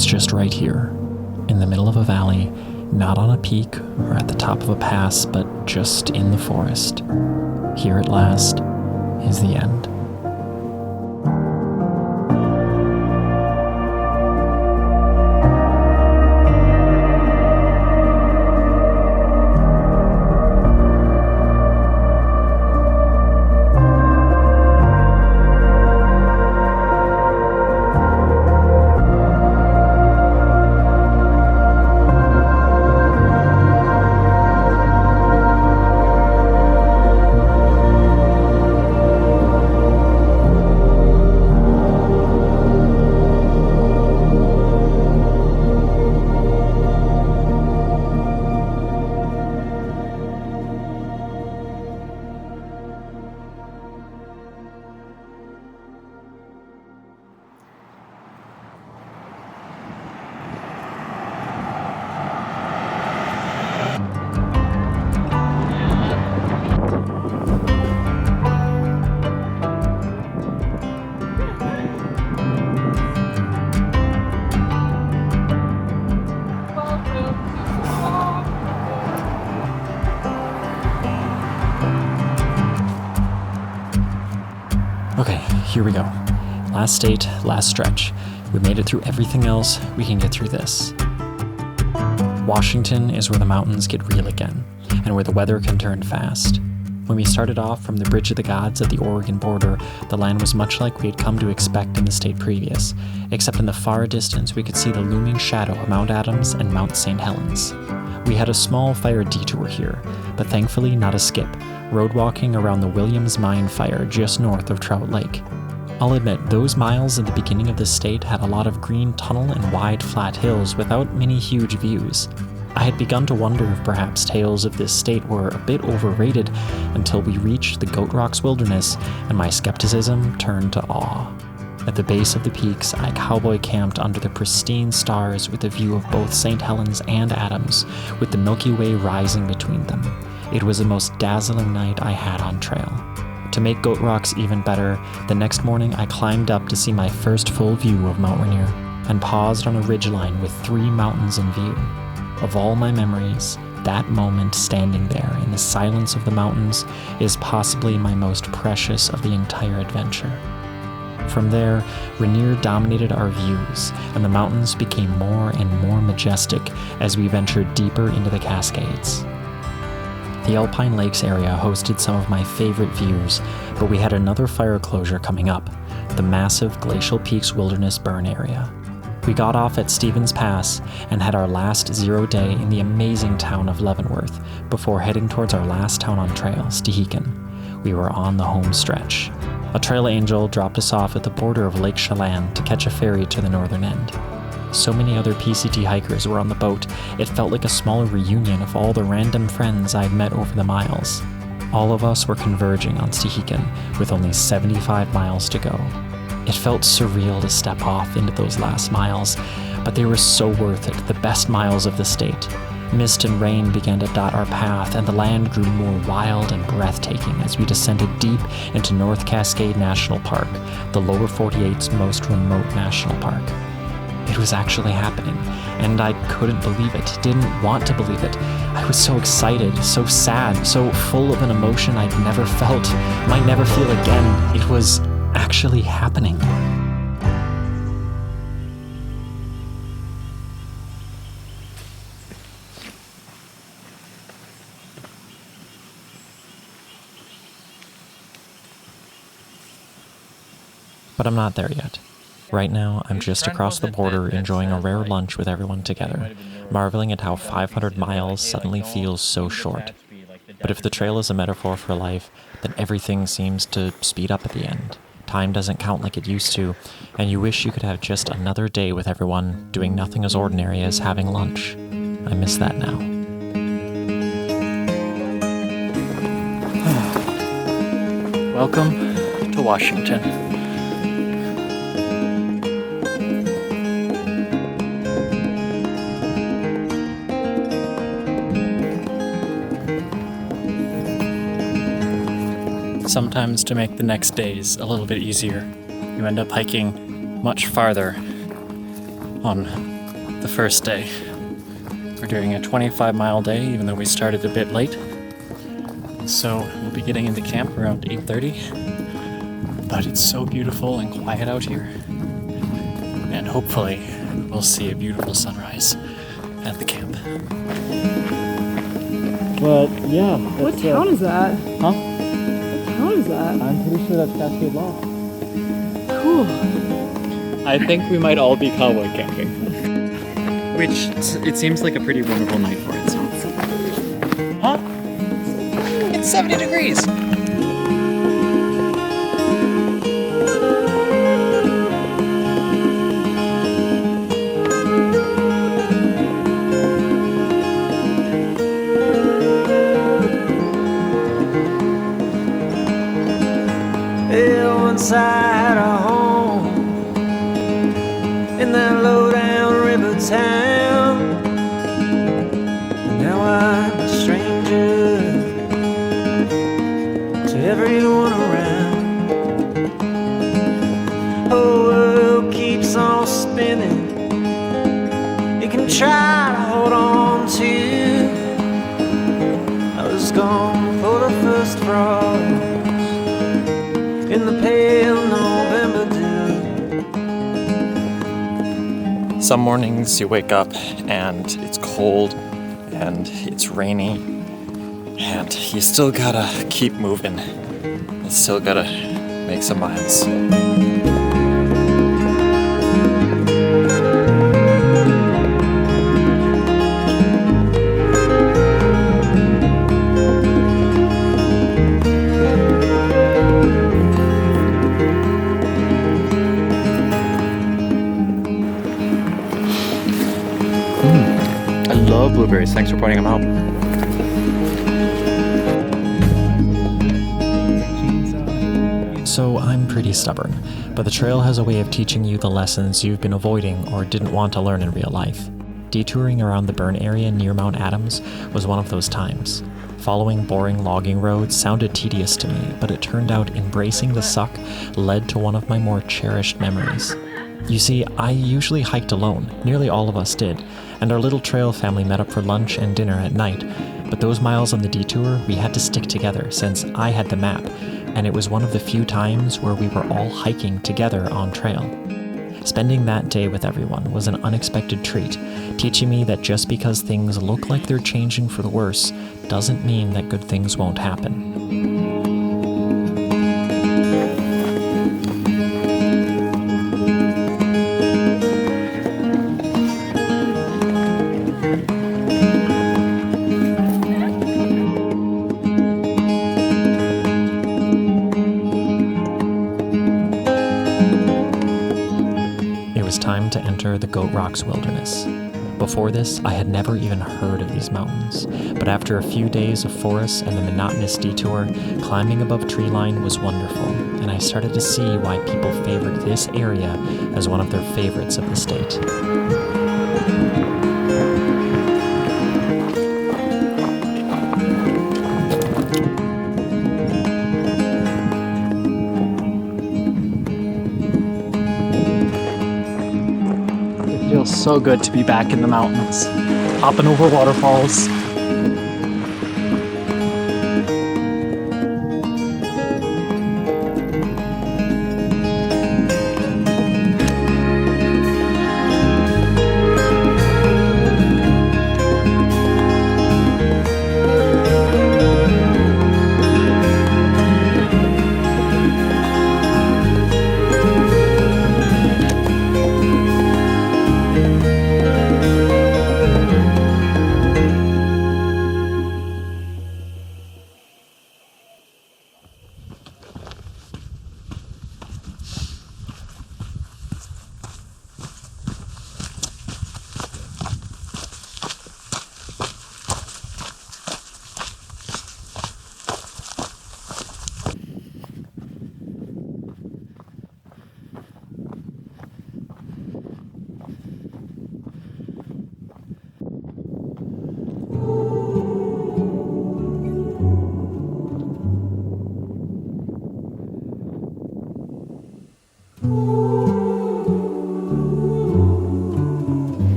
It's just right here, in the middle of a valley, not on a peak or at the top of a pass, but just in the forest. Here at last is the end. Okay, here we go. Last state, last stretch. We made it through everything else, we can get through this. Washington is where the mountains get real again, and where the weather can turn fast. When we started off from the Bridge of the Gods at the Oregon border, the land was much like we had come to expect in the state previous, except in the far distance we could see the looming shadow of Mount Adams and Mount St. Helens. We had a small fire detour here, but thankfully not a skip, road walking around the Williams Mine fire just north of Trout Lake. I'll admit, those miles at the beginning of this state had a lot of green tunnel and wide flat hills without many huge views. I had begun to wonder if perhaps tales of this state were a bit overrated until we reached the Goat Rocks Wilderness and my skepticism turned to awe. At the base of the peaks, I cowboy camped under the pristine stars with a view of both St. Helens and Adams, with the Milky Way rising between them. It was the most dazzling night I had on trail. To make Goat Rocks even better, the next morning I climbed up to see my first full view of Mount Rainier, and paused on a ridgeline with 3 mountains in view. Of all my memories, that moment standing there in the silence of the mountains is possibly my most precious of the entire adventure. From there, Rainier dominated our views, and the mountains became more and more majestic as we ventured deeper into the Cascades. The Alpine Lakes area hosted some of my favorite views, but we had another fire closure coming up, the massive Glacial Peaks Wilderness Burn area. We got off at Stevens Pass and had our last 0 day in the amazing town of Leavenworth before heading towards our last town on trail, Stehekin. We were on the home stretch. A trail angel dropped us off at the border of Lake Chelan to catch a ferry to the northern end. So many other PCT hikers were on the boat, it felt like a smaller reunion of all the random friends I'd met over the miles. All of us were converging on Stehekin with only 75 miles to go. It felt surreal to step off into those last miles, but they were so worth it, the best miles of the state. Mist and rain began to dot our path, and the land grew more wild and breathtaking as we descended deep into North Cascade National Park, the lower 48's most remote national park. It was actually happening, and I couldn't believe it, didn't want to believe it. I was so excited, so sad, so full of an emotion I'd never felt, might never feel again. It was actually happening. But I'm not there yet. Right now, I'm just across the border enjoying a rare lunch with everyone together, marveling at how 500 miles suddenly feels so short. But if the trail is a metaphor for life, then everything seems to speed up at the end. Time doesn't count like it used to, and you wish you could have just another day with everyone, doing nothing as ordinary as having lunch. I miss that now. Welcome to Washington. Sometimes to make the next days a little bit easier, you end up hiking much farther on the first day. We're doing a 25-mile day, even though we started a bit late. So we'll be getting into camp around 8:30. But it's so beautiful and quiet out here. And hopefully we'll see a beautiful sunrise at the camp. But yeah. What town is that? Huh? What town is that? I'm pretty sure that's Cascade Loft. Cool. I think we might all be cowboy camping. Which, it seems like a pretty wonderful night for it. So. Huh? It's 70 degrees! Once I had a home in that low-down river town. Now I'm a stranger to everyone around. Oh, world keeps on spinning. You can try to hold on to. I was gone for the first frost in the pale November dew. Some mornings you wake up and it's cold and it's rainy and you still gotta keep moving. You still gotta make some miles. I love blueberries. Thanks for pointing them out. So I'm pretty stubborn, but the trail has a way of teaching you the lessons you've been avoiding or didn't want to learn in real life. Detouring around the burn area near Mount Adams was one of those times. Following boring logging roads sounded tedious to me, but it turned out embracing the suck led to one of my more cherished memories. You see, I usually hiked alone, nearly all of us did, and our little trail family met up for lunch and dinner at night, but those miles on the detour we had to stick together since I had the map, and it was one of the few times where we were all hiking together on trail. Spending that day with everyone was an unexpected treat, teaching me that just because things look like they're changing for the worse doesn't mean that good things won't happen. It was time to enter the Goat Rocks Wilderness. Before this, I had never even heard of these mountains, but after a few days of forest and the monotonous detour, climbing above treeline was wonderful, and I started to see why people favored this area as one of their favorites of the state. It feels so good to be back in the mountains, hopping over waterfalls.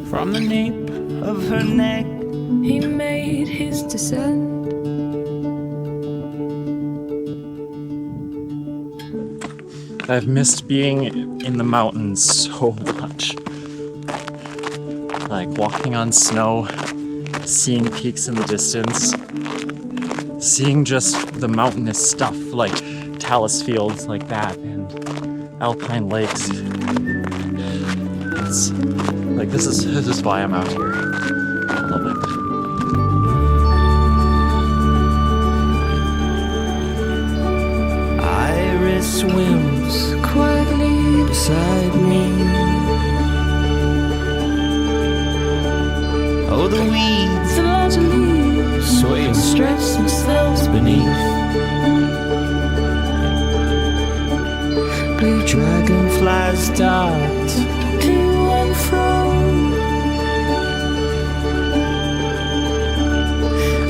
From the nape of her neck, he made his descent. I've missed being in the mountains so much. Like walking on snow, seeing peaks in the distance, seeing just the mountainous stuff like talus fields like that and alpine lakes. It's like this is why I'm out here. I love it. Iris swims Quietly beside me. Oh, the weeds the large leaves sway and stretch themselves beneath. blue Dragonflies dart to and fro.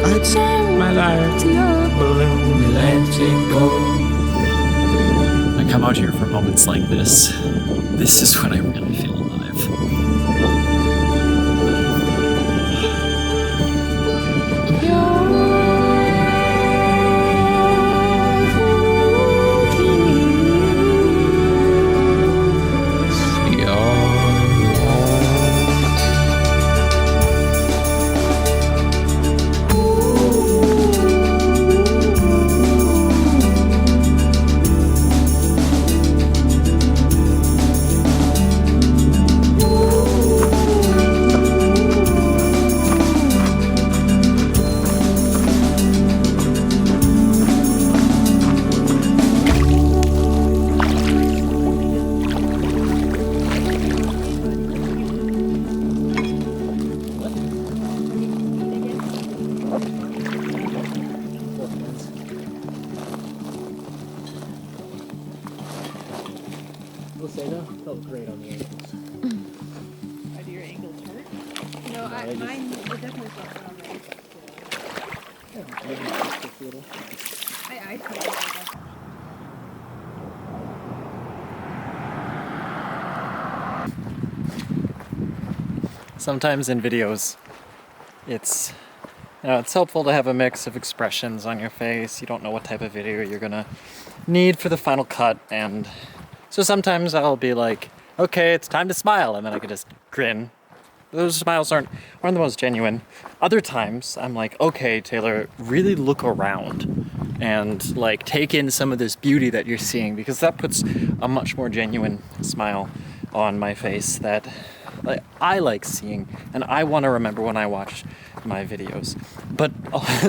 I turn my life To your balloon, let it go. I come out here for moments like this. This is when I really feel alive. Felt great on the ankles. Do your ankles hurt? No, mine definitely felt good on my ankles too. I feel like that. Sometimes in videos, it's helpful to have a mix of expressions on your face. You don't know what type of video you're gonna need for the final cut, and so sometimes I'll be like, okay, it's time to smile, and then I can just grin. Those smiles aren't the most genuine. Other times I'm like, okay, Taylor, really look around and like take in some of this beauty that you're seeing, because that puts a much more genuine smile on my face that I like seeing, and I want to remember when I watch my videos. But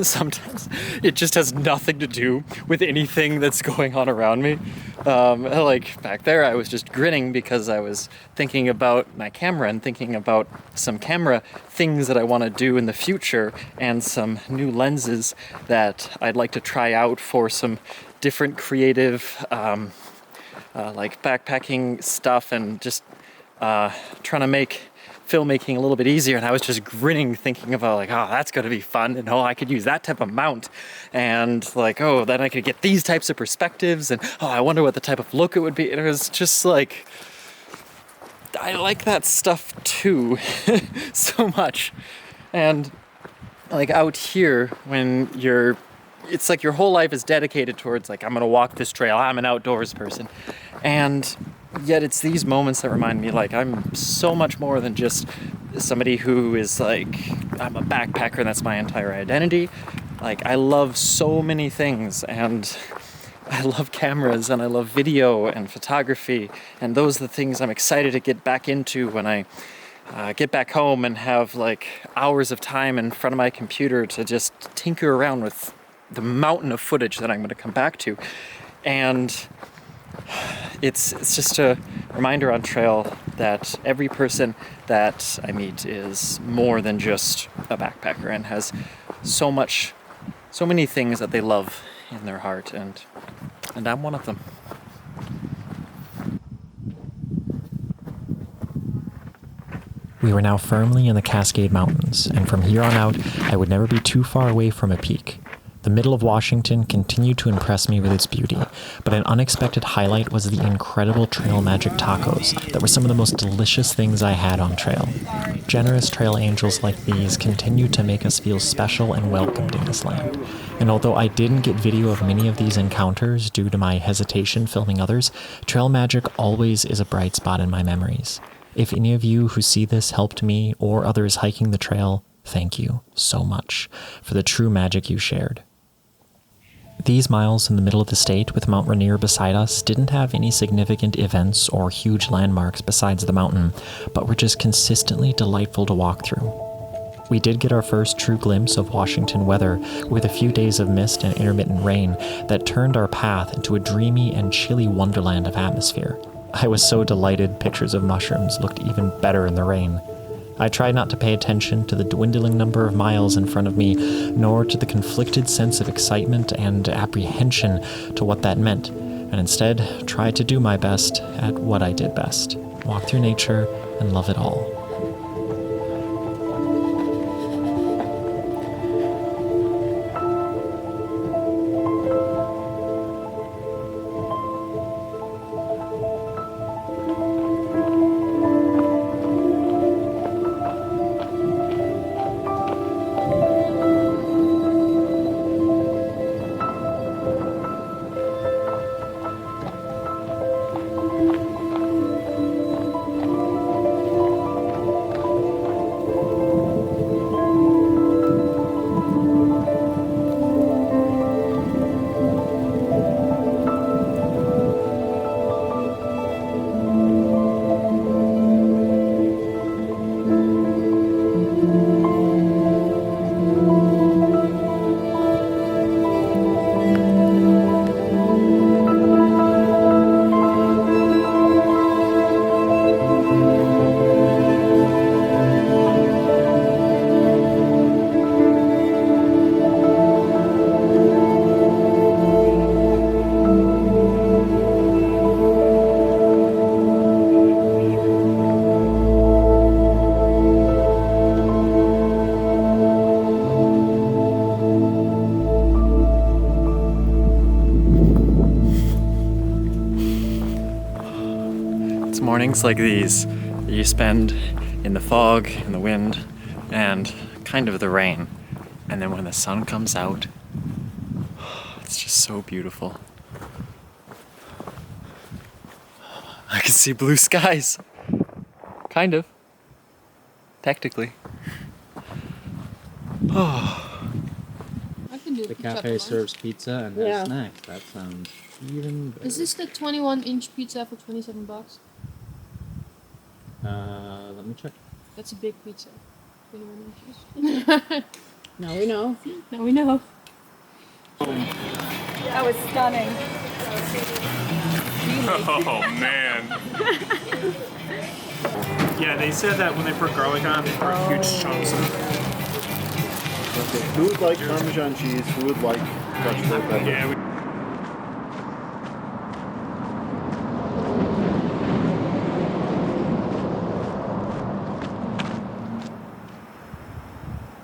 sometimes it just has nothing to do with anything that's going on around me. Like back there, I was just grinning because I was thinking about my camera and thinking about some camera things that I want to do in the future and some new lenses that I'd like to try out for some different creative like backpacking stuff, and just trying to make filmmaking a little bit easier. And I was just grinning thinking about like, oh, that's going to be fun, and oh, I could use that type of mount, and like, oh, then I could get these types of perspectives, and oh, I wonder what the type of look it would be. And it was just like, I like that stuff too so much. And like out here, when it's like your whole life is dedicated towards like, I'm gonna walk this trail, I'm an outdoors person, and yet it's these moments that remind me like I'm so much more than just somebody who is like, I'm a backpacker and that's my entire identity. Like, I love so many things, and I love cameras, and I love video and photography, and those are the things I'm excited to get back into when I get back home and have like hours of time in front of my computer to just tinker around with the mountain of footage that I'm going to come back to. And it's just a reminder on trail that every person that I meet is more than just a backpacker and has so many things that they love in their heart, and I'm one of them. We were now firmly in the Cascade Mountains, and from here on out, I would never be too far away from a peak. The middle of Washington continued to impress me with its beauty, but an unexpected highlight was the incredible Trail Magic tacos that were some of the most delicious things I had on trail. Generous trail angels like these continue to make us feel special and welcomed in this land. And although I didn't get video of many of these encounters due to my hesitation filming others, Trail Magic always is a bright spot in my memories. If any of you who see this helped me or others hiking the trail, thank you so much for the true magic you shared. These miles in the middle of the state with Mount Rainier beside us didn't have any significant events or huge landmarks besides the mountain, but were just consistently delightful to walk through. We did get our first true glimpse of Washington weather with a few days of mist and intermittent rain that turned our path into a dreamy and chilly wonderland of atmosphere. I was so delighted pictures of mushrooms looked even better in the rain. I tried not to pay attention to the dwindling number of miles in front of me, nor to the conflicted sense of excitement and apprehension to what that meant, and instead tried to do my best at what I did best: walk through nature and love it all. Mornings like these that you spend in the fog, in the wind, and kind of the rain. And then when the sun comes out, it's just so beautiful. I can see blue skies. Kind of. Technically. The cafe serves pizza and has snacks. That sounds even better. Is this the 21-inch pizza for $27? Let me check. That's a big pizza. 21 inches. Now we know. Now we know. That was stunning. Oh man. Yeah, they said that when they put garlic on, they put huge chunks of Okay. Who would like Parmesan cheese? Who would like crushed red pepper? Yeah.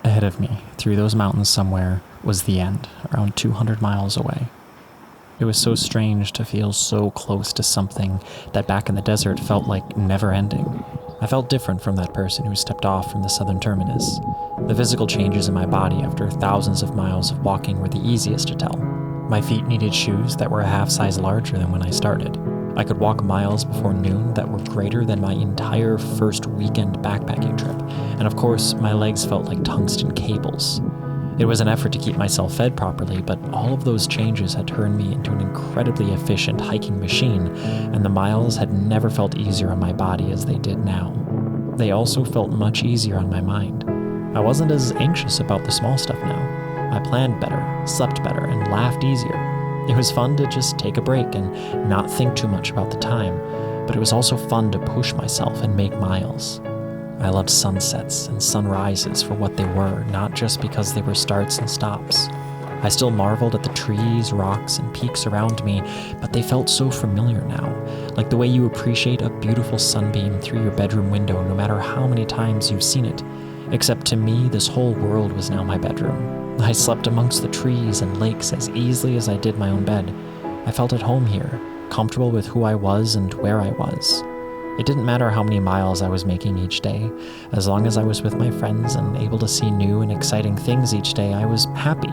Ahead of me, through those mountains somewhere, was the end, around 200 miles away. It was so strange to feel so close to something that back in the desert felt like never ending. I felt different from that person who stepped off from the Southern Terminus. The physical changes in my body after thousands of miles of walking were the easiest to tell. My feet needed shoes that were a half size larger than when I started. I could walk miles before noon that were greater than my entire first weekend backpacking trip, and of course, my legs felt like tungsten cables. It was an effort to keep myself fed properly, but all of those changes had turned me into an incredibly efficient hiking machine, and the miles had never felt easier on my body as they did now. They also felt much easier on my mind. I wasn't as anxious about the small stuff now. I planned better, slept better, and laughed easier. It was fun to just take a break and not think too much about the time, but it was also fun to push myself and make miles. I loved sunsets and sunrises for what they were, not just because they were starts and stops. I still marveled at the trees, rocks, and peaks around me, but they felt so familiar now, like the way you appreciate a beautiful sunbeam through your bedroom window no matter how many times you've seen it. Except to me, this whole world was now my bedroom. I slept amongst the trees and lakes as easily as I did my own bed. I felt at home here, comfortable with who I was and where I was. It didn't matter how many miles I was making each day. As long as I was with my friends and able to see new and exciting things each day, I was happy.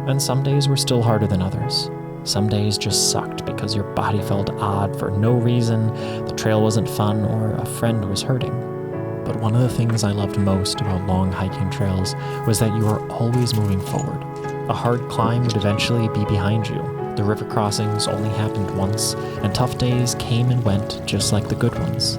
And some days were still harder than others. Some days just sucked because your body felt odd for no reason, the trail wasn't fun, or a friend was hurting. But one of the things I loved most about long hiking trails was that you were always moving forward. A hard climb would eventually be behind you. The river crossings only happened once, and tough days came and went just like the good ones,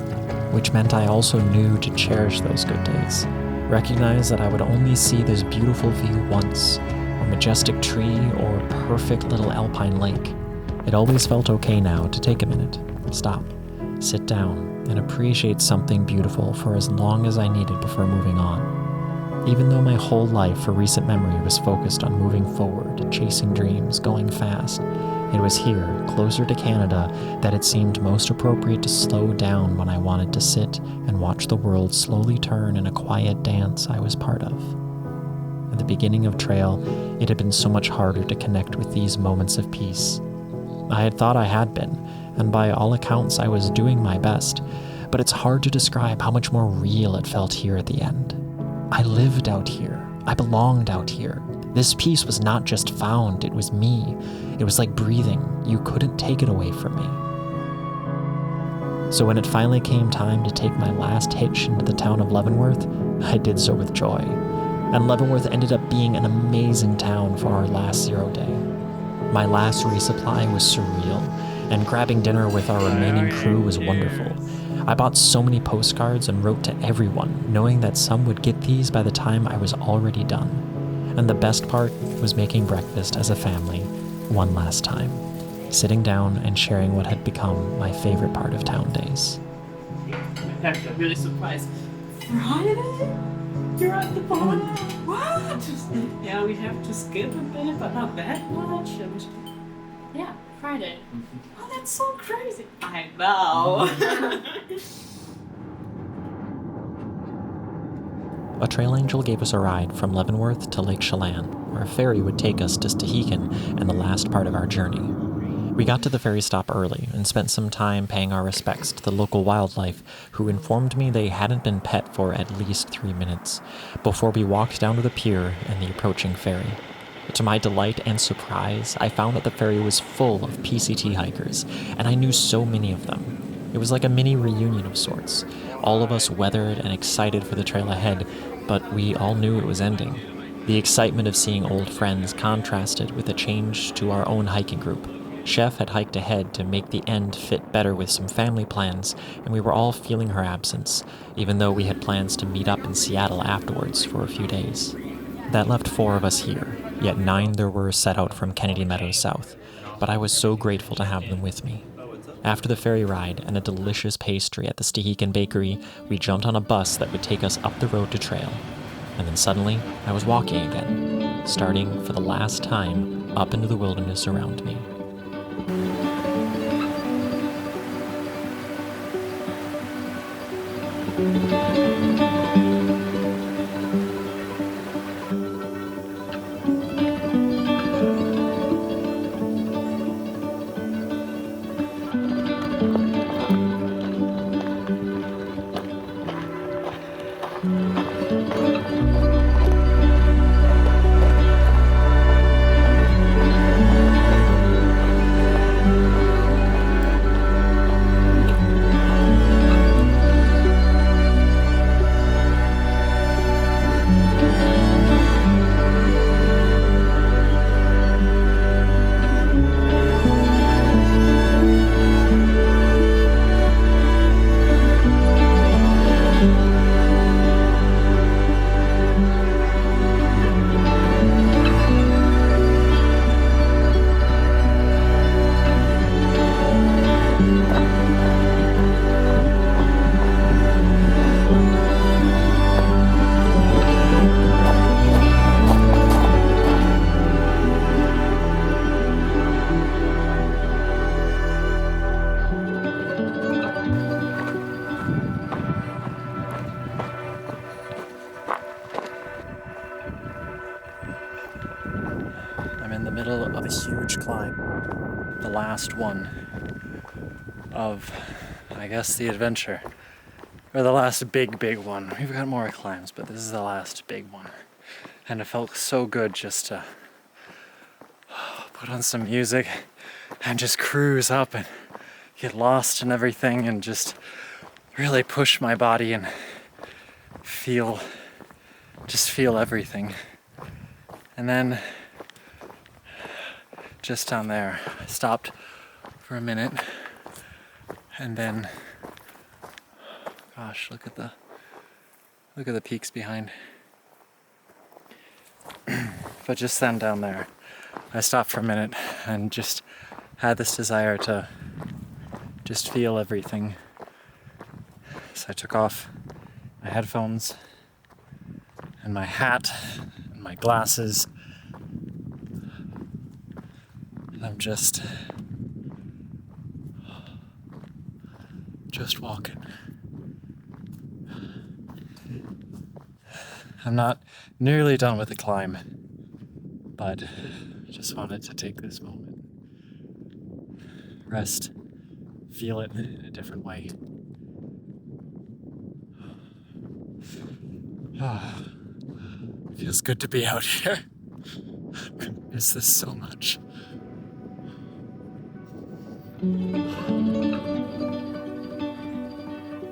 which meant I also knew to cherish those good days. Recognize that I would only see this beautiful view once, or majestic tree, or perfect little alpine lake. It always felt okay now to take a minute, stop, sit down, and appreciate something beautiful for as long as I needed before moving on. Even though my whole life for recent memory was focused on moving forward, chasing dreams, going fast, it was here, closer to Canada, that it seemed most appropriate to slow down when I wanted to sit and watch the world slowly turn in a quiet dance I was part of. At the beginning of trail, it had been so much harder to connect with these moments of peace. I had thought I had been, and by all accounts I was doing my best, but it's hard to describe how much more real it felt here at the end. I lived out here. I belonged out here. This peace was not just found, it was me. It was like breathing. You couldn't take it away from me. So when it finally came time to take my last hitch into the town of Leavenworth, I did so with joy. And Leavenworth ended up being an amazing town for our last 0 day. My last resupply was surreal, and grabbing dinner with our remaining crew was wonderful. I bought so many postcards and wrote to everyone, knowing that some would get these by the time I was already done. And the best part was making breakfast as a family, one last time, sitting down and sharing what had become my favorite part of town days. I'm really surprised. Friday? You're at the bottom? What? Yeah, we have to skip a bit, but not that much. And yeah, Friday. Oh, that's so crazy. I know. A trail angel gave us a ride from Leavenworth to Lake Chelan, where a ferry would take us to Stehekin and the last part of our journey. We got to the ferry stop early and spent some time paying our respects to the local wildlife, who informed me they hadn't been pet for at least 3 minutes, before we walked down to the pier and the approaching ferry. To my delight and surprise, I found that the ferry was full of PCT hikers, and I knew so many of them. It was like a mini reunion of sorts, all of us weathered and excited for the trail ahead, but we all knew it was ending. The excitement of seeing old friends contrasted with a change to our own hiking group. Chef had hiked ahead to make the end fit better with some family plans, and we were all feeling her absence, even though we had plans to meet up in Seattle afterwards for a few days. That left 4 of us here, yet 9 there were set out from Kennedy Meadows south, but I was so grateful to have them with me. After the ferry ride and a delicious pastry at the Stehekin Bakery, we jumped on a bus that would take us up the road to trail. And then suddenly, I was walking again, starting for the last time up into the wilderness around me. the huge climb. The last one of, I guess, the adventure. Or the last big one. We've got more climbs, but this is the last big one. And it felt so good just to put on some music and just cruise up and get lost in everything and just really push my body and feel everything. And then just down there, I stopped for a minute and then, gosh, look at the peaks behind. But just then down there, I stopped for a minute and just had this desire to just feel everything. So I took off my headphones and my hat and my glasses. And I'm just walking. I'm not nearly done with the climb, but just wanted to take this moment. Rest, feel it in a different way. Feels good to be out here. I miss this so much.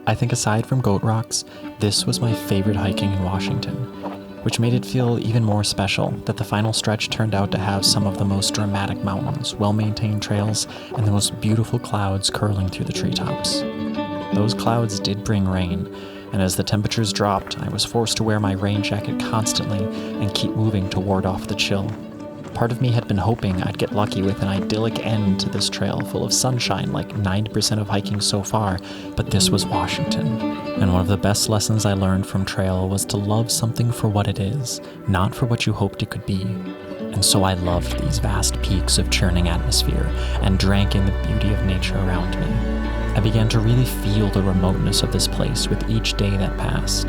I think aside from Goat Rocks, this was my favorite hiking in Washington, which made it feel even more special that the final stretch turned out to have some of the most dramatic mountains, well-maintained trails, and the most beautiful clouds curling through the treetops. Those clouds did bring rain, and as the temperatures dropped, I was forced to wear my rain jacket constantly and keep moving to ward off the chill. Part of me had been hoping I'd get lucky with an idyllic end to this trail full of sunshine like 90% of hiking so far, but this was Washington. And one of the best lessons I learned from trail was to love something for what it is, not for what you hoped it could be. And so I loved these vast peaks of churning atmosphere and drank in the beauty of nature around me. I began to really feel the remoteness of this place with each day that passed.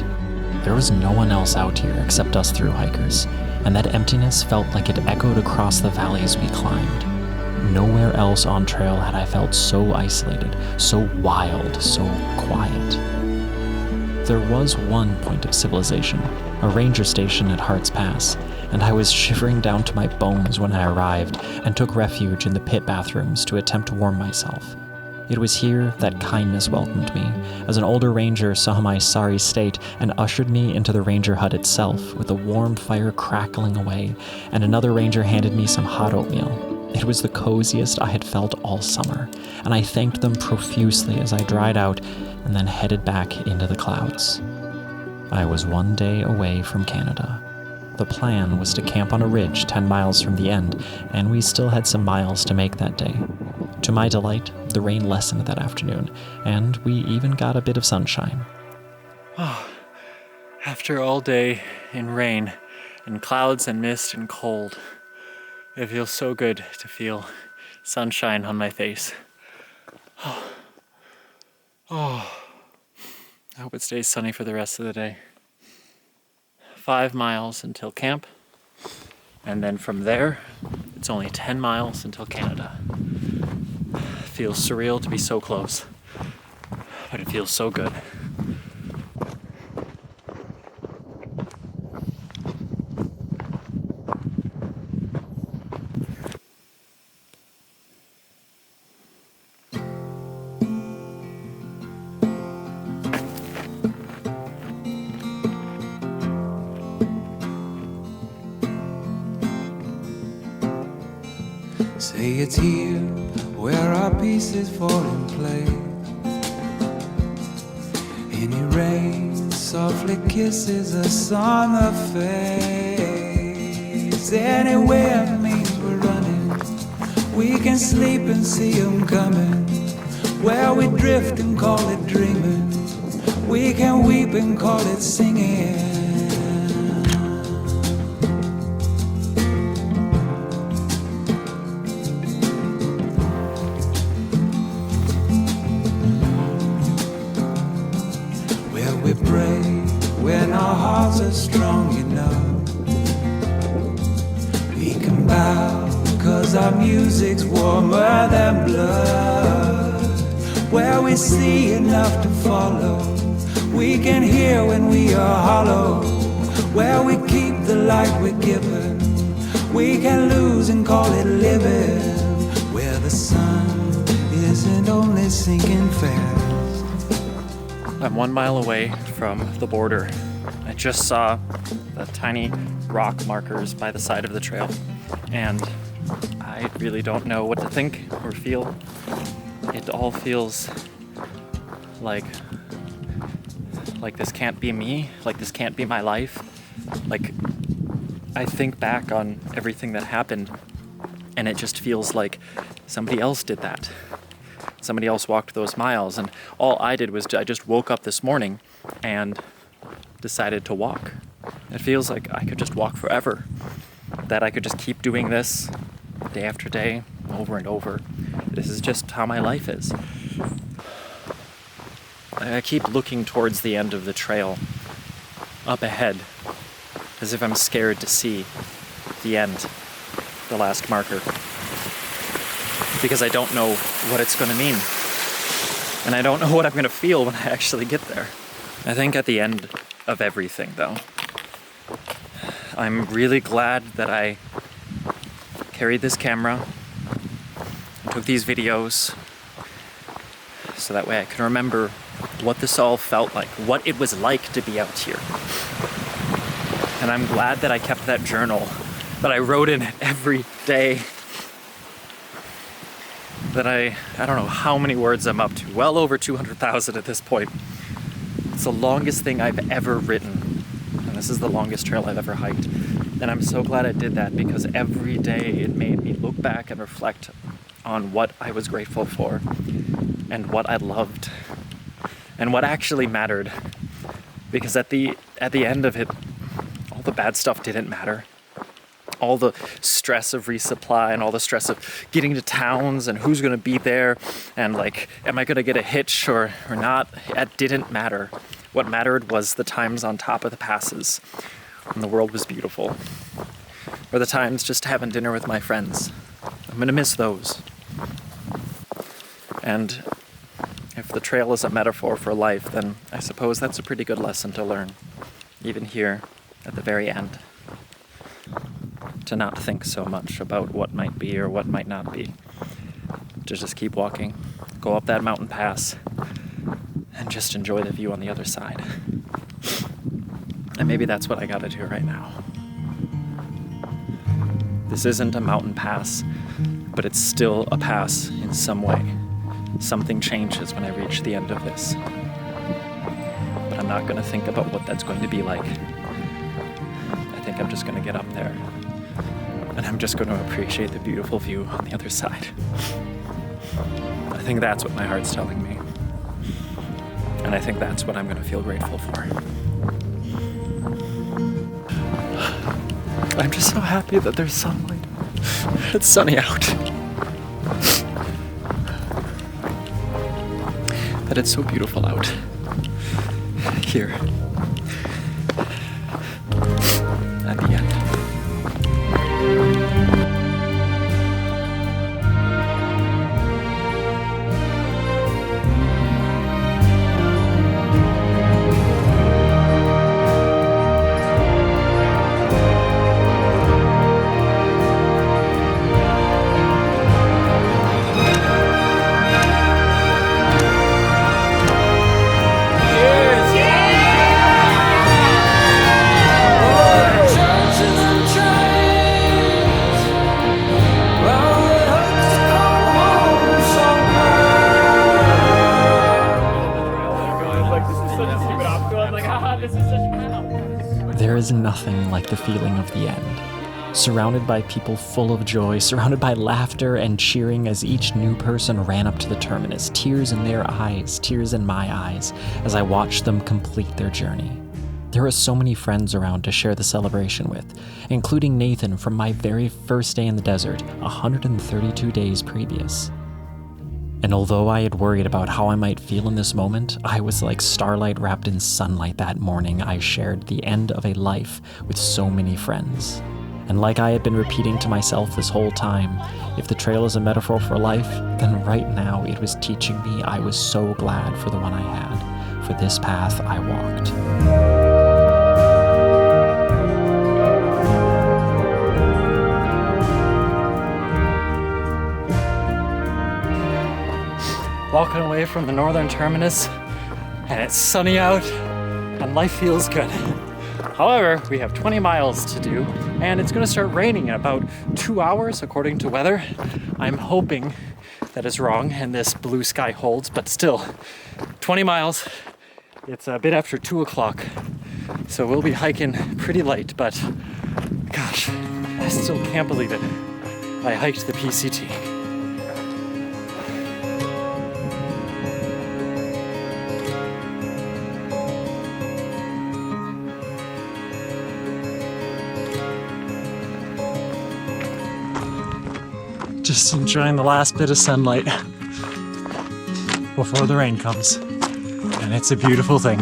There was no one else out here except us thru hikers, and that emptiness felt like it echoed across the valleys we climbed. Nowhere else on trail had I felt so isolated, so wild, so quiet. There was one point of civilization, a ranger station at Hart's Pass, and I was shivering down to my bones when I arrived and took refuge in the pit bathrooms to attempt to warm myself. It was here that kindness welcomed me, as an older ranger saw my sorry state and ushered me into the ranger hut itself with a warm fire crackling away, and another ranger handed me some hot oatmeal. It was the coziest I had felt all summer, and I thanked them profusely as I dried out and then headed back into the clouds. I was one day away from Canada. The plan was to camp on a ridge 10 miles from the end, and we still had some miles to make that day. To my delight, the rain lessened that afternoon, and we even got a bit of sunshine. After all day in rain and clouds and mist and cold, it feels so good to feel sunshine on my face. I hope it stays sunny for the rest of the day. 5 miles until camp, and then from there, it's only 10 miles until Canada. It feels surreal to be so close, but it feels so good. Say it's here where our pieces fall in place. Any rain softly kisses us on the face. Anywhere means we're running. We can sleep and see them coming. Where we drift and call it dreaming. We can weep and call it singing. When our hearts are strong enough, we can bow, 'cause our music's warmer than blood. Where we see enough to follow, we can hear when we are hollow. Where we keep the light we're given, we can lose and call it living. Where the sun isn't only sinking fast. I'm 1 mile away from the border. I just saw the tiny rock markers by the side of the trail, and I really don't know what to think or feel. It all feels like this can't be me, like this can't be my life. Like, I think back on everything that happened, and it just feels like somebody else did that. Somebody else walked those miles, and all I did was I just woke up this morning and decided to walk. It feels like I could just walk forever, that I could just keep doing this day after day, over and over. This is just how my life is. I keep looking towards the end of the trail, up ahead, as if I'm scared to see the end, the last marker, because I don't know what it's going to mean, and I don't know what I'm going to feel when I actually get there. I think at the end of everything, though, I'm really glad that I carried this camera, took these videos, so that way I can remember what this all felt like, what it was like to be out here. And I'm glad that I kept that journal, that I wrote in it every day, that I don't know how many words I'm up to, well over 200,000 at this point. It's the longest thing I've ever written, and this is the longest trail I've ever hiked. And I'm so glad I did that, because every day it made me look back and reflect on what I was grateful for, and what I loved, and what actually mattered. Because at the end of it, all the bad stuff didn't matter. All the stress of resupply and all the stress of getting to towns and who's going to be there and like, am I going to get a hitch or not? It didn't matter. What mattered was the times on top of the passes when the world was beautiful, or the times just having dinner with my friends. I'm going to miss those. And if the trail is a metaphor for life, then I suppose that's a pretty good lesson to learn, even here at the very end. To not think so much about what might be or what might not be. To just keep walking, go up that mountain pass, and just enjoy the view on the other side. And maybe that's what I gotta do right now. This isn't a mountain pass, but it's still a pass in some way. Something changes when I reach the end of this. But I'm not gonna think about what that's going to be like. I think I'm just gonna get up there, and I'm just gonna appreciate the beautiful view on the other side. I think that's what my heart's telling me. And I think that's what I'm gonna feel grateful for. I'm just so happy that there's sunlight. It's sunny out. That it's so beautiful out here at the end. There is nothing like the feeling of the end. Surrounded by people full of joy, surrounded by laughter and cheering as each new person ran up to the terminus, tears in their eyes, tears in my eyes, as I watched them complete their journey. There were so many friends around to share the celebration with, including Nathan from my very first day in the desert, 132 days previous. And although I had worried about how I might feel in this moment, I was like starlight wrapped in sunlight that morning I shared the end of a life with so many friends. And like I had been repeating to myself this whole time, if the trail is a metaphor for life, then right now it was teaching me I was so glad for the one I had, for this path I walked. Walking away from the Northern Terminus, and it's sunny out, and life feels good. However, we have 20 miles to do, and it's going to start raining in about 2 hours, according to weather. I'm hoping that is wrong, and this blue sky holds, but still, 20 miles. It's a bit after 2 o'clock, so we'll be hiking pretty light, but gosh, I still can't believe it. I hiked the PCT. Just enjoying the last bit of sunlight before the rain comes. And it's a beautiful thing.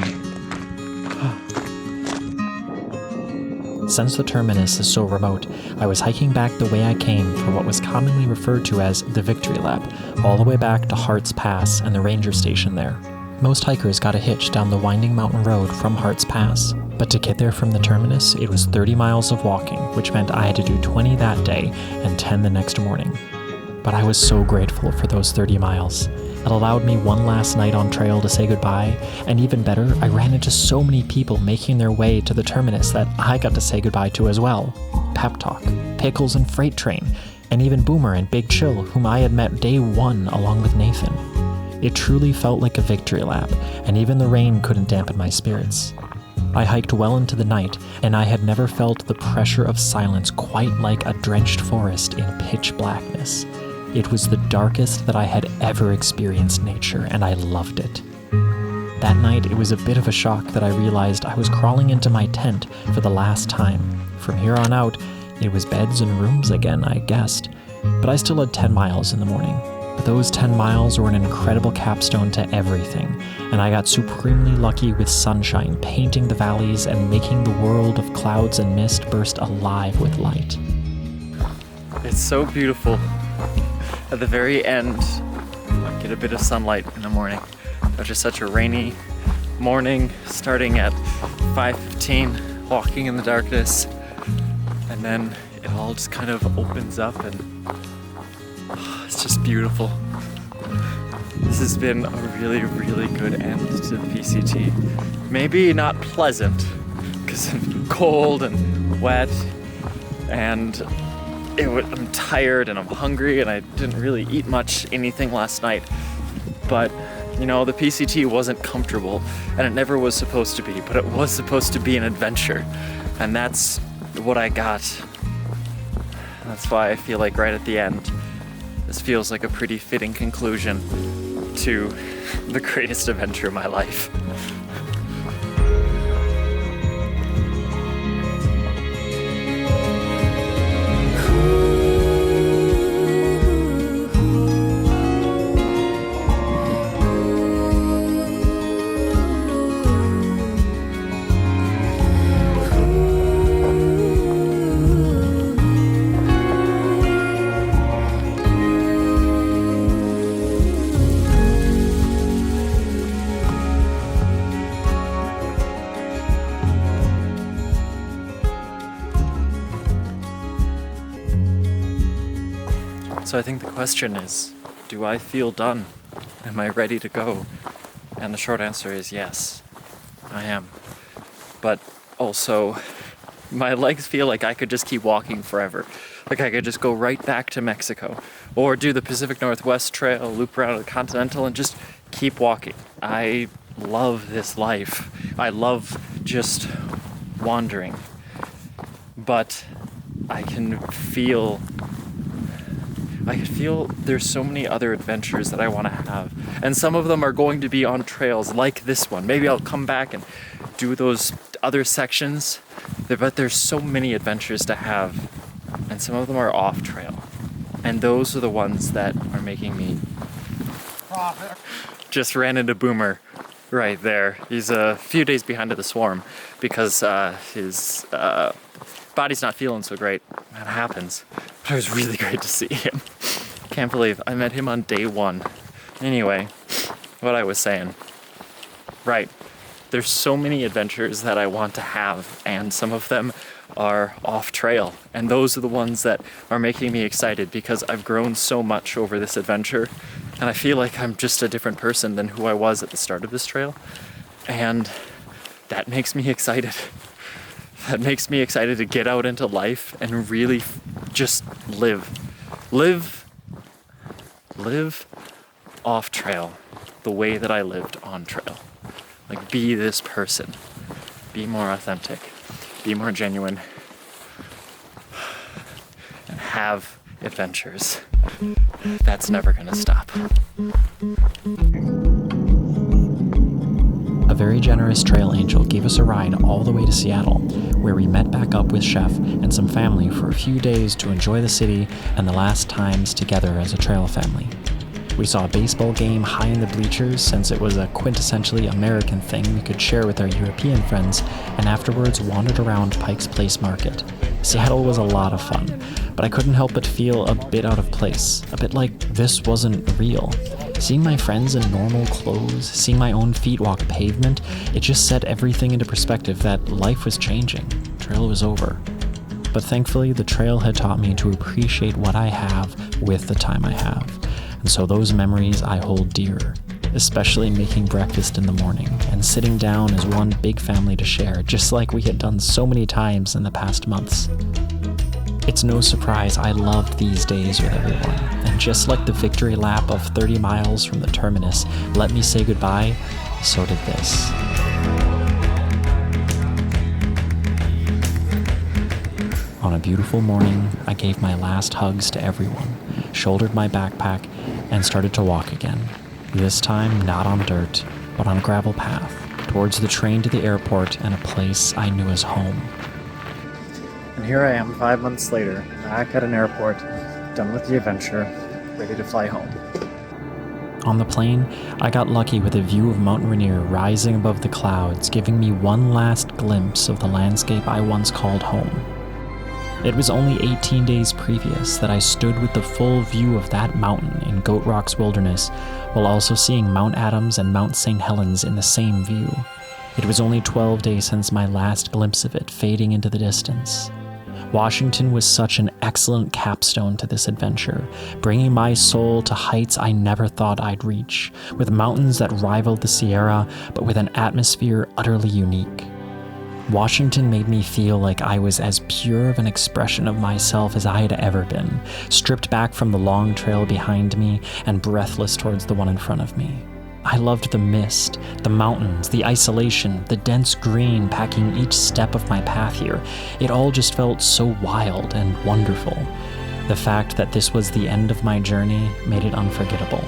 Since the terminus is so remote, I was hiking back the way I came for what was commonly referred to as the Victory Lap, all the way back to Hart's Pass and the ranger station there. Most hikers got a hitch down the winding mountain road from Hart's Pass, but to get there from the terminus, it was 30 miles of walking, which meant I had to do 20 that day and 10 the next morning. But I was so grateful for those 30 miles. It allowed me one last night on trail to say goodbye, and even better, I ran into so many people making their way to the terminus that I got to say goodbye to as well. Pep Talk, Pickles and Freight Train, and even Boomer and Big Chill, whom I had met day one along with Nathan. It truly felt like a victory lap, and even the rain couldn't dampen my spirits. I hiked well into the night, and I had never felt the pressure of silence quite like a drenched forest in pitch blackness. It was the darkest that I had ever experienced nature, and I loved it. That night, it was a bit of a shock that I realized I was crawling into my tent for the last time. From here on out, it was beds and rooms again, I guessed. But I still had 10 miles in the morning. But those 10 miles were an incredible capstone to everything, and I got supremely lucky with sunshine painting the valleys and making the world of clouds and mist burst alive with light. It's so beautiful. At the very end, I get a bit of sunlight in the morning. It's just such a rainy morning, starting at 5:15, walking in the darkness, and then it all just kind of opens up, and it's just beautiful. This has been a really, really good end to the PCT. Maybe not pleasant, because I'm cold and wet, and I'm tired and I'm hungry, and I didn't really eat much anything last night. But, you know, the PCT wasn't comfortable, and it never was supposed to be, but it was supposed to be an adventure. And that's what I got. That's why I feel like right at the end, this feels like a pretty fitting conclusion to the greatest adventure of my life. So I think the question is, do I feel done? Am I ready to go? And the short answer is yes, I am. But also, my legs feel like I could just keep walking forever. Like I could just go right back to Mexico, or do the Pacific Northwest Trail, loop around the Continental, and just keep walking. I love this life. I love just wandering. But I can feel there's so many other adventures that I want to have. And some of them are going to be on trails like this one. Maybe I'll come back and do those other sections. But there's so many adventures to have. And some of them are off trail. And those are the ones that are making me profit. Just ran into Boomer right there. He's a few days behind the swarm because his body's not feeling so great. That happens. But it was really great to see him. Can't believe I met him on day 1. Anyway, what I was saying. Right. There's so many adventures that I want to have, and some of them are off trail. And those are the ones that are making me excited because I've grown so much over this adventure. And I feel like I'm just a different person than who I was at the start of this trail. And that makes me excited. That makes me excited to get out into life and really just live off trail the way that I lived on trail. Like, be this person. Be more authentic. Be more genuine. And have adventures. That's never gonna stop. A very generous trail angel gave us a ride all the way to Seattle, where we met back up with Chef and some family for a few days to enjoy the city and the last times together as a trail family. We saw a baseball game high in the bleachers since it was a quintessentially American thing we could share with our European friends, and afterwards wandered around Pike's Place Market. Seattle was a lot of fun, but I couldn't help but feel a bit out of place, a bit like this wasn't real. Seeing my friends in normal clothes, seeing my own feet walk pavement, it just set everything into perspective that life was changing. Trail was over. But thankfully, the trail had taught me to appreciate what I have with the time I have. And so those memories I hold dear, especially making breakfast in the morning and sitting down as one big family to share, just like we had done so many times in the past months. It's no surprise I loved these days with everyone, and just like the victory lap of 30 miles from the terminus let me say goodbye, so did this. On a beautiful morning, I gave my last hugs to everyone, shouldered my backpack, and started to walk again. This time not on dirt, but on a gravel path, towards the train to the airport and a place I knew as home. And here I am 5 months later, back at an airport, done with the adventure, ready to fly home. On the plane, I got lucky with a view of Mount Rainier rising above the clouds, giving me one last glimpse of the landscape I once called home. It was only 18 days previous that I stood with the full view of that mountain in Goat Rock's wilderness, while also seeing Mount Adams and Mount St. Helens in the same view. It was only 12 days since my last glimpse of it fading into the distance. Washington was such an excellent capstone to this adventure, bringing my soul to heights I never thought I'd reach, with mountains that rivaled the Sierra, but with an atmosphere utterly unique. Washington made me feel like I was as pure of an expression of myself as I had ever been, stripped back from the long trail behind me and breathless towards the one in front of me. I loved the mist, the mountains, the isolation, the dense green packing each step of my path here. It all just felt so wild and wonderful. The fact that this was the end of my journey made it unforgettable,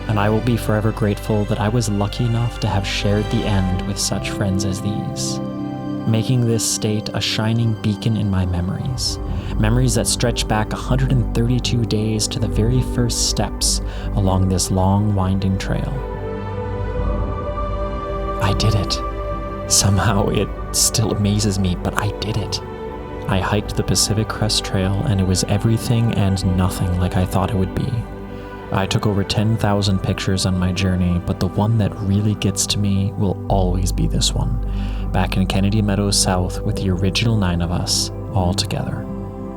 and I will be forever grateful that I was lucky enough to have shared the end with such friends as these, making this state a shining beacon in my memories. Memories that stretch back 132 days to the very first steps along this long, winding trail. I did it. Somehow it still amazes me, but I did it. I hiked the Pacific Crest Trail, and it was everything and nothing like I thought it would be. I took over 10,000 pictures on my journey, but the one that really gets to me will always be this one, back in Kennedy Meadows South with the original 9 of us, all together.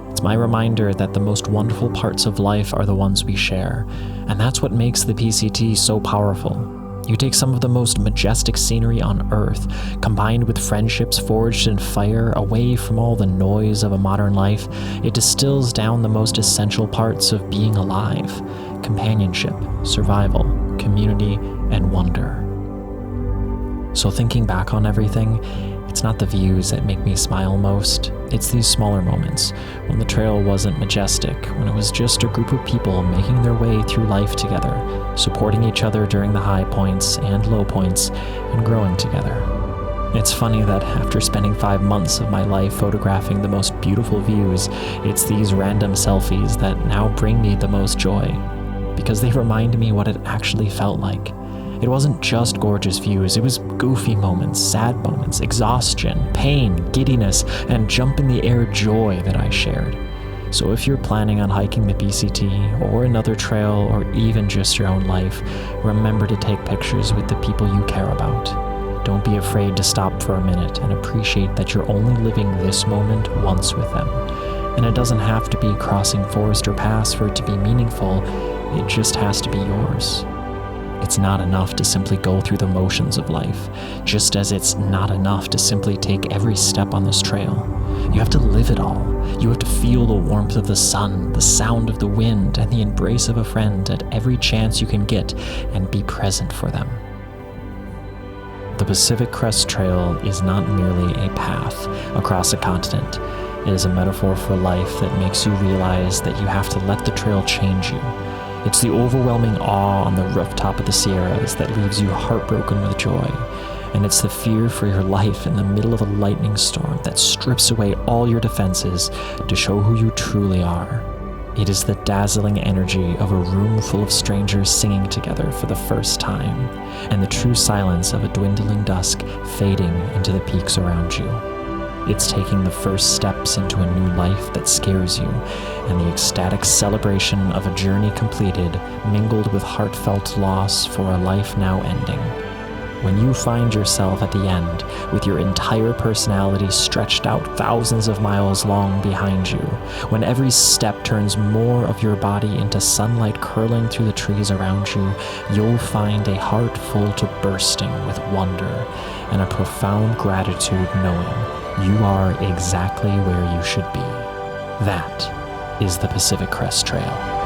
It's my reminder that the most wonderful parts of life are the ones we share, and that's what makes the PCT so powerful. You take some of the most majestic scenery on Earth, combined with friendships forged in fire, away from all the noise of a modern life, it distills down the most essential parts of being alive: companionship, survival, community, and wonder. So thinking back on everything, it's not the views that make me smile most, it's these smaller moments, when the trail wasn't majestic, when it was just a group of people making their way through life together, supporting each other during the high points and low points, and growing together. It's funny that after spending 5 months of my life photographing the most beautiful views, it's these random selfies that now bring me the most joy, because they remind me what it actually felt like, It wasn't just gorgeous views, it was goofy moments, sad moments, exhaustion, pain, giddiness, and jump in the air joy that I shared. So if you're planning on hiking the PCT or another trail or even just your own life, remember to take pictures with the people you care about. Don't be afraid to stop for a minute and appreciate that you're only living this moment once with them. And it doesn't have to be crossing forest or pass for it to be meaningful, it just has to be yours. It's not enough to simply go through the motions of life, just as it's not enough to simply take every step on this trail. You have to live it all. You have to feel the warmth of the sun, the sound of the wind, and the embrace of a friend at every chance you can get, and be present for them. The Pacific Crest Trail is not merely a path across a continent. It is a metaphor for life that makes you realize that you have to let the trail change you. It's the overwhelming awe on the rooftop of the Sierras that leaves you heartbroken with joy. And it's the fear for your life in the middle of a lightning storm that strips away all your defenses to show who you truly are. It is the dazzling energy of a room full of strangers singing together for the first time, and the true silence of a dwindling dusk fading into the peaks around you. It's taking the first steps into a new life that scares you, and the ecstatic celebration of a journey completed, mingled with heartfelt loss for a life now ending. When you find yourself at the end, with your entire personality stretched out thousands of miles long behind you, when every step turns more of your body into sunlight curling through the trees around you, you'll find a heart full to bursting with wonder and a profound gratitude knowing you are exactly where you should be. That is the Pacific Crest Trail.